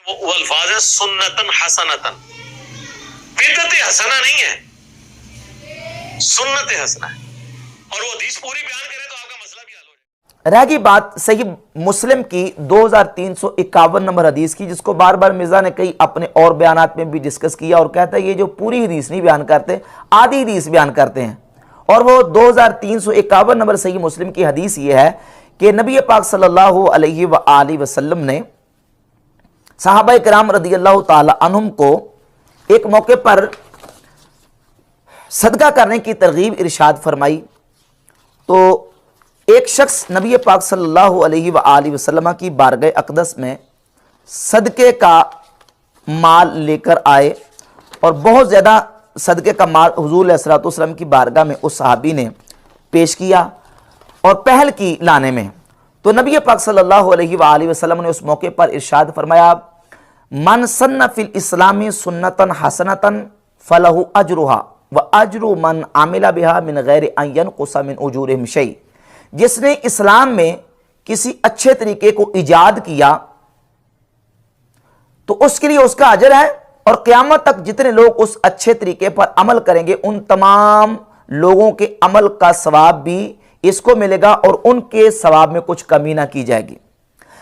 وہ الفاظ ہے سنتن حسنتن، بدعت حسنہ نہیں ہے، سنت حسنہ ہے، اور وہ حدیث پوری بیان کرے تو آپ کا مسئلہ بھی حل ہو جائے۔ رہ گئی بات صحیح مسلم کی 2351 نمبر حدیث کی، جس کو بار بار مرزا نے کئی اپنے اور بیانات میں بھی ڈسکس کیا، اور کہتا ہے یہ جو پوری حدیث نہیں بیان کرتے، آدھی حدیث بیان کرتے ہیں۔ اور وہ 2351 نمبر صحیح مسلم کی حدیث یہ ہے کہ نبی پاک صلی اللہ علیہ وآلہ وسلم نے صحابہ کرام رضی اللہ تعالی عنہم کو ایک موقع پر صدقہ کرنے کی ترغیب ارشاد فرمائی۔ تو ایک شخص نبی پاک صلی اللہ علیہ وآلہ وسلم کی بارگاہ اقدس میں صدقے کا مال لے کر آئے، اور بہت زیادہ صدقے کا مال حضور علیہ الصلوۃ والسلام کی بارگاہ میں اس صحابی نے پیش کیا اور پہل کی لانے میں۔ تو نبی پاک صلی اللہ علیہ وآلہ وسلم نے اس موقع پر ارشاد فرمایا، من سن فی الاسلام سنتن حسنتن فلہ اجرہا واجر من عمل بہا من غیر ان ینقص من اجورہم شیء۔ جس نے اسلام میں کسی اچھے طریقے کو ایجاد کیا تو اس کے لیے اس کا اجر ہے، اور قیامت تک جتنے لوگ اس اچھے طریقے پر عمل کریں گے ان تمام لوگوں کے عمل کا ثواب بھی اس کو ملے گا، اور ان کے ثواب میں کچھ کمی نہ کی جائے گی۔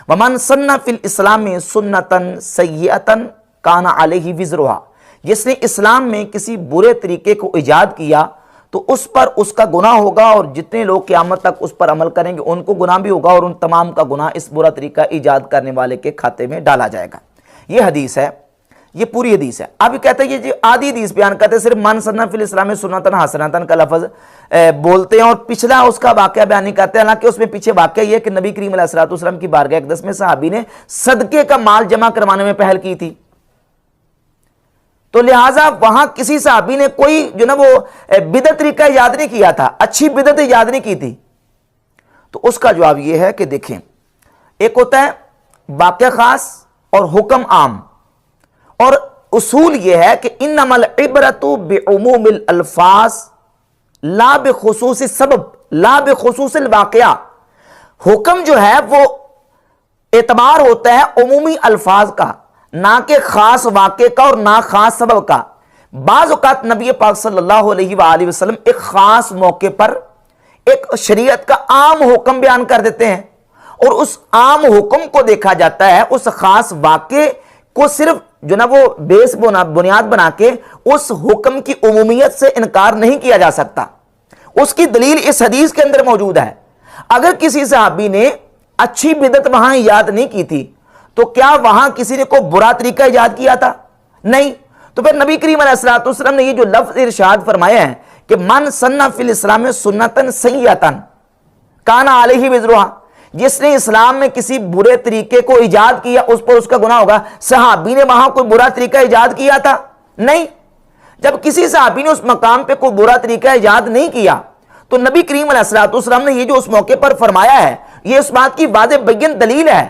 وَمَنْ سَنَّ فِي الْإِسْلَامِ سُنَّةً سَيِّئَةً كَانَ عَلَيْهِ وِزْرُهَا۔ جس نے اسلام میں کسی برے طریقے کو ایجاد کیا تو اس پر اس کا گناہ ہوگا، اور جتنے لوگ قیامت تک اس پر عمل کریں گے ان کو گناہ بھی ہوگا، اور ان تمام کا گناہ اس برا طریقہ ایجاد کرنے والے کے کھاتے میں ڈالا جائے گا۔ یہ حدیث ہے، یہ پوری حدیث ہے۔ اب یہ کہتے ہیں یہ جو آدھی حدیث بیان کرتے ہیں، صرف من سنہ فی الاسلام سنتن حسنتن کا لفظ بولتے ہیں، اور پچھلا اس کا واقعہ بیان نہیں کرتے، حالانکہ اس میں پیچھے واقعہ یہ ہے کہ نبی کریم علیہ الصلوۃ والسلام کی بارگاہ اقدس میں صحابی نے صدقے کا مال جمع کروانے میں پہل کی تھی، تو لہٰذا وہاں کسی صحابی نے کوئی جو نا وہ بدعت طریقہ ایجاد نہیں کیا تھا، اچھی بدعت ایجاد نہیں کی تھی۔ تو اس کا جواب یہ ہے کہ دیکھیں، ایک ہوتا ہے واقعہ خاص اور حکم عام، اور اصول یہ ہے کہ انما العبرۃ بعموم الالفاظ لا بخصوص السبب لا بخصوص الواقعہ۔ حکم جو ہے وہ اعتبار ہوتا ہے عمومی الفاظ کا، نہ کہ خاص واقعے کا اور نہ خاص سبب کا۔ بعض اوقات نبی پاک صلی اللہ علیہ وآلہ وسلم ایک خاص موقع پر ایک شریعت کا عام حکم بیان کر دیتے ہیں، اور اس عام حکم کو دیکھا جاتا ہے، اس خاص واقعے کو صرف جو نا وہ بیس بنیاد بنا کے اس حکم کی عمومیت سے انکار نہیں کیا جا سکتا۔ اس کی دلیل اس حدیث کے اندر موجود ہے۔ اگر کسی صحابی نے اچھی بدعت وہاں ایجاد نہیں کی تھی تو کیا وہاں کسی نے کوئی برا طریقہ ایجاد کیا تھا؟ نہیں۔ تو پھر نبی کریم علیہ الصلوۃ والسلام نے یہ جو لفظ ارشاد فرمایا ہے کہ من سنہ فی الاسلام سنتن سیئۃ کان علیہ وزرہا، جس نے اسلام میں کسی برے طریقے کو ایجاد کیا اس پر اس کا گناہ ہوگا۔ صحابی نے وہاں کوئی برا طریقہ ایجاد کیا تھا؟ نہیں۔ جب کسی صحابی نے اس مقام پہ کوئی برا طریقہ ایجاد نہیں کیا تو نبی کریم علیہ الصلوۃ والسلام نے یہ جو اس موقع پر فرمایا ہے، یہ اس بات کی واضح بیان دلیل ہے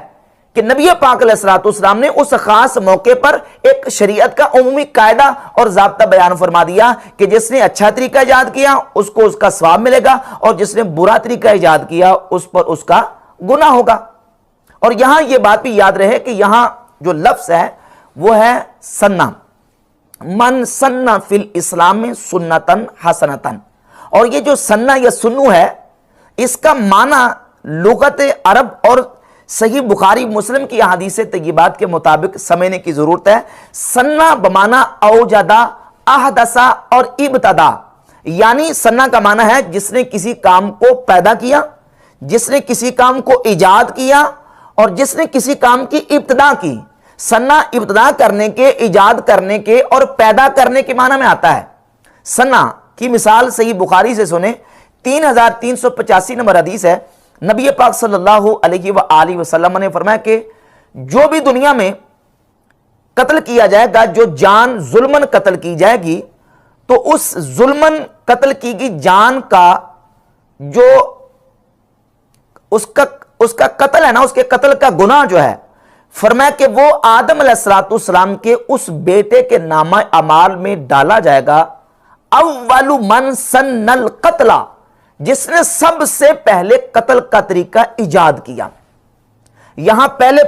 کہ نبی پاک علیہ الصلوۃ والسلام نے اس خاص موقع پر ایک شریعت کا عمومی قاعدہ اور ضابطہ بیان فرما دیا کہ جس نے اچھا طریقہ ایجاد کیا اس کو اس کا ثواب ملے گا، اور جس نے برا طریقہ ایجاد کیا اس پر اس کا گناہ ہوگا۔ اور یہاں یہ بات بھی یاد رہے کہ یہاں جو لفظ ہے وہ ہے سنہ، من سنہ فی الاسلام سنتن حسنتن، اور یہ جو سنہ یا سنو ہے اس کا معنی لغت عرب اور صحیح بخاری مسلم کی احادیث طیبات کے مطابق سمجھنے کی ضرورت ہے۔ سنہ بمعنی اوجدہ، احدثہ اور ابتدا، یعنی سنہ کا معنی ہے جس نے کسی کام کو پیدا کیا، جس نے کسی کام کو ایجاد کیا، اور جس نے کسی کام کی ابتدا کی۔ سنہ ابتدا کرنے کے، ایجاد کرنے کے اور پیدا کرنے کے معنی میں آتا ہے۔ سنہ کی مثال صحیح بخاری سے سنیں، 3385 نمبر حدیث ہے، نبی پاک صلی اللہ علیہ وآلہ وسلم نے فرمایا کہ جو بھی دنیا میں قتل کیا جائے گا، جو جان ظلمن قتل کی جائے گی، تو اس ظلمن قتل کی گئی جان کا جو اس کا قتل ہے نا، اس کے قتل کا گناہ جو ہے، فرمایا کہ وہ آدم علیہ الصلوۃ والسلام کے اس بیٹے کے نامہ اعمال میں ڈالا جائے گا۔ اول من سن القتل، جس نے سب سے پہلے قتل کا طریقہ ایجاد کیا۔ یہاں پہلے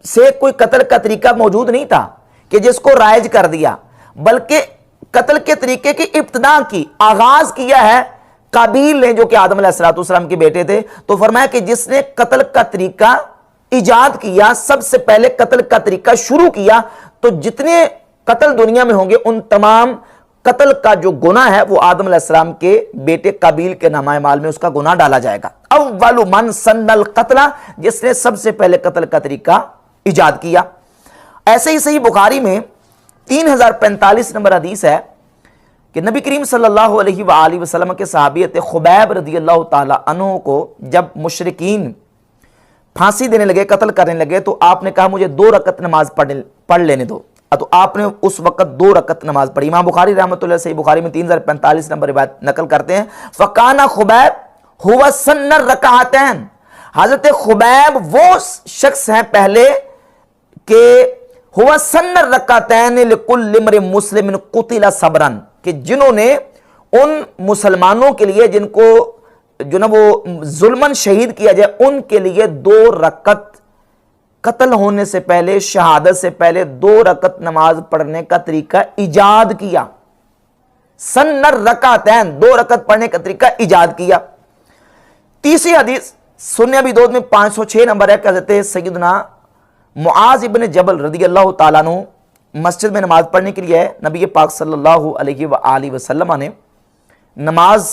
से कोई कत्ल का तरीका मौजूद नहीं था कि जिसको राइज कर दिया, बल्कि कत्ल के तरीके की इब्तिदा की, आगाज किया है काबील ने, जो कि आदम अलैहिस्सलाम के बेटे थे। तो फरमाया कि जिसने कत्ल का तरीका इजाद किया, सबसे पहले कत्ल का तरीका शुरू किया, तो जितने कत्ल दुनिया में होंगे उन तमाम कत्ल का जो गुनाह है वो आदम अलैहिस्सलाम के बेटे काबील के नामाए माल में उसका गुनाह डाला जाएगा। अव्वलु मन सन्नल कत्ला, जिसने सबसे पहले कत्ल का तरीका इजाद किया। ऐसे ही सही बुखारी में 3045 नंबर हदीस है कि नबी करीम सल्लल्लाहु अलैहि वसल्लम के सहाबी थे खुबैब रदियल्लाहु ताला अन्हु को जब मुशरिकीन फांसी देने लगे, कत्ल करने लगे, तो आपने कहा मुझे 2 रकत नमाज पढ़ लेने दो। तो आपने उस वक्त 2 रकत नमाज पढ़ी। इमाम बुखारी रहमतुल्लाह सही बुखारी में 3045 नंबर रिवायत नकल करते हैं, फकाना खुबैब हुवा सन्नर रकातैन, हजरत खुबैब वो शख्स हैं पहले के हुआ सन्नर रकातैन लिकुल्लि इम्रिन मुस्लिमिन कुतिला सबरन, कि जिन्होंने उन मुसलमानों के लिए जिनको जो ना वो जुल्मन शहीद किया जाए, उनके लिए 2 रकत कत्ल होने से पहले, शहादत से पहले 2 रकत नमाज पढ़ने का तरीका इजाद किया। सन्नर रकातैन, 2 रकत पढ़ने का तरीका इजाद किया। तीसरी हदीस सुन्नी अबी दाऊद में 506 नंबर है, कहते हैं सैयदना मुआज इब्न जबल रदियल्लाहु ताला अन्हु मस्जिद में नमाज पढ़ने के लिए नबी पाक सल्लल्लाहु अलैहि वसल्लम ने नमाज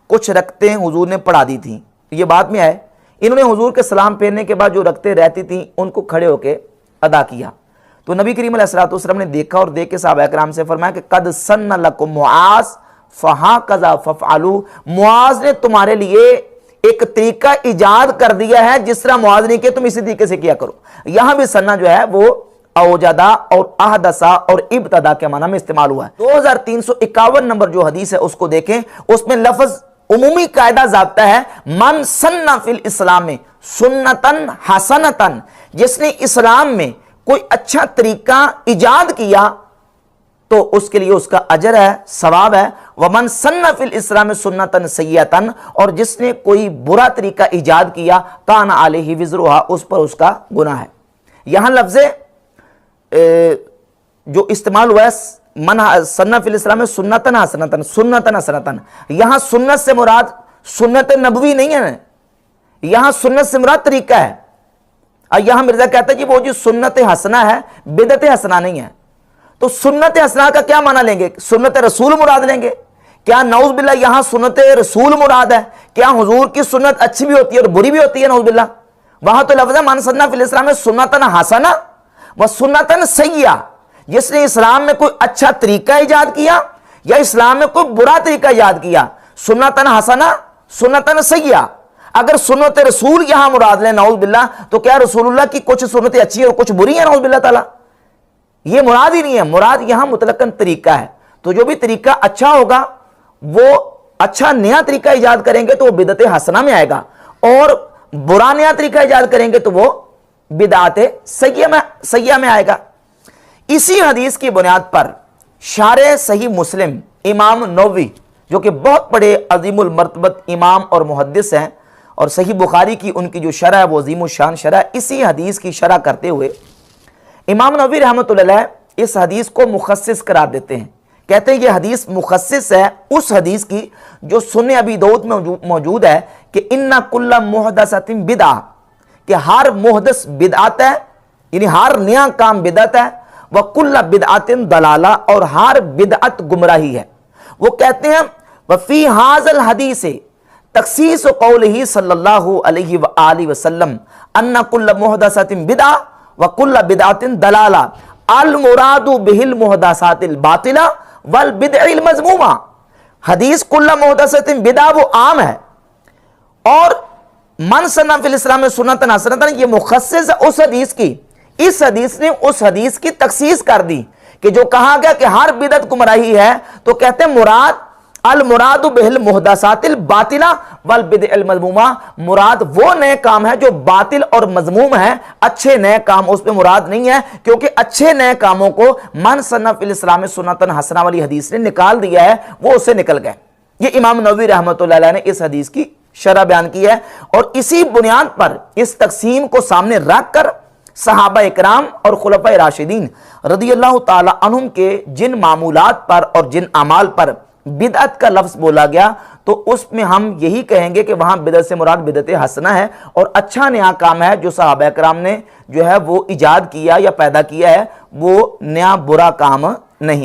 कुछ रखते हुजूर ने पढ़ा दी थी। ये बाद में आए, इन्होंने हुजूर के सलाम फेरने के बाद जो रखते रहती थी उनको खड़े होकर अदा किया। तो नबी करीम अलैहिस्सलातु वस्सलाम ने देखा और देख के सहाबा किराम से फरमाया कि कद सन्न लकुम मुआज फहाकज़ा फफ़अलू, मुआज ने तुम्हारे लिए एक तरीका इजाद कर दिया है, जिस तरह मुआज ने किया तुम इसी तरीके से किया करो। यहां भी सन्ना जो है वो औजदा और अहदसा और इब्तदा के माना में इस्तेमाल हुआ है। 2351 नंबर जो हदीस है उसको देखें, उसमें लफ्ज उमूमी कायदा ज़ाब्ता है, मन सन्ना फिल इस्लाम में सुन्नतन हसनतन, जिसने इस्लाम में कोई अच्छा तरीका इजाद किया तो उसके लिए उसका अजर है, सवाब है। वमन सन्ना फिल इस्लाम में सुन्नतन सय्यतन, और जिसने कोई बुरा तरीका इजाद किया काना अलैहि विज़रुहा, उस पर उसका गुनाह है। यहां लफ्ज़े जो इस्तेमाल हुआ है मन सन्ना फिल इस्लाम में सुन्नतन हसनतन, सुन्नतन हसनतन, यहां सुन्नत से मुराद सुन्नत नबवी नहीं है, यहां सुन्नत से मुराद तरीका है। और यहां मिर्जा कहता है कि वो जो सुन्नत हसना है बिदत हसना नहीं है। तो सुन्नत हसना का क्या माना लेंगे? सुन्नत रसूल मुराद लेंगे क्या? नऊज़ बिल्लाह यहां सुन्नत रसूल मुराद है क्या? हुजूर की सुन्नत अच्छी भी होती है और बुरी भी होती है, नऊज़ बिल्लाह। वहां तो लफ्ज़ मन सन्ना फिल इस्लाम में सुन्नतन हसना व सुन्नतन सय्या, जिसने इस्लाम में कोई अच्छा तरीका इजाद किया या इस्लाम में कोई बुरा तरीका इजाद किया, सुन्नतन हसना सुन्नतन सय्या। अगर सुन्नत रसूल यहां मुराद लें नऊज़ बिल्लाह, तो क्या रसूलुल्लाह की कुछ सुन्नतें अच्छी है और कुछ बुरी है? नऊज़ बिल्लाह ताला, ये मुराद ही नहीं है। मुराद यहां मुतलकन तरीका है। तो जो भी तरीका अच्छा होगा वो अच्छा नया तरीका इजाद करेंगे तो वो बिदत हसना में आएगा, और बुरा नया तरीका इजाद करेंगे तो वो बिदात सय्या में आएगा। इसी हदीस की बुनियाद पर शारे सही मुस्लिम इमाम नववी, जो कि बहुत बड़े अजीमुल मर्तबत इमाम और मुहद्दिस हैं, और सही बुखारी की उनकी जो शरह है वो अजीमुल शान शरह है, इसी हदीस की शरह करते हुए इमाम नववी रहमतुल्लाह अलैह इस हदीस को मुखस्सिस करार देते हैं। कहते हैं ये हदीस मुखस्सिस है उस हदीस की जो सुन्नी अबी दाऊद में मौजूद है कि इन्ना कुल्ला मुहदसतिन बिदअह, कि हर मुहदस बिदअत है, यानी हर नया काम बिदअत है, व कुल्ला बिदअतिन दलाला, और हर बिदअत गुमराही है। वो कहते हैं वफी हाजल हदीस तखसीस कौलिही सल्लल्लाहु अलैहि वसल्लम अन्ना कुल्ला मुहदसतिन बिदअह व कुल्ला बिदअतिन दलाला अल मुरादु बिहिल मुहदसातिल बातिला वल बिदअल मज़मूमा। हदीस कुल्ला मुहदसतिन बिदअह वो आम है, और मन सन्ना फिल इस्लाम में सुन्नतन हसनतन ये मुखस्सिस है उस हदीस की। इस हदीस ने उस हदीस की तखसीस कर दी कि जो कहा गया कि हर बिदअत गुमराही है, तो कहते हैं मुराद अल मुरादु बिहिल मुहदसातिल बातिला वल बिदअल मज़मूमा, मुराद वो नए काम है जो बातिल और मज़मूम है, अच्छे नए काम उस पे मुराद नहीं है, क्योंकि अच्छे नए कामों को मन सन्ना फिल इस्लाम में सुन्नतन हसना वाली हदीस ने निकाल दिया है, वो उससे निकल गए। ये इमाम नववी रहमतुल्लाह अलैह ने इस हदीस की शरह बयान की है, और इसी बुनियाद पर इस तकसीम को सामने रख कर صحابہ اکرام اور خلفائے راشدین رضی اللہ تعالی عنہم کے جن معمولات پر اور جن اعمال پر بدعت کا لفظ بولا گیا تو اس میں ہم یہی کہیں گے کہ وہاں بدعت سے مراد بدعت حسنہ ہے اور اچھا نیا کام ہے جو صحابہ اکرام نے جو ہے وہ ایجاد کیا یا پیدا کیا ہے، وہ نیا برا کام نہیں ہے۔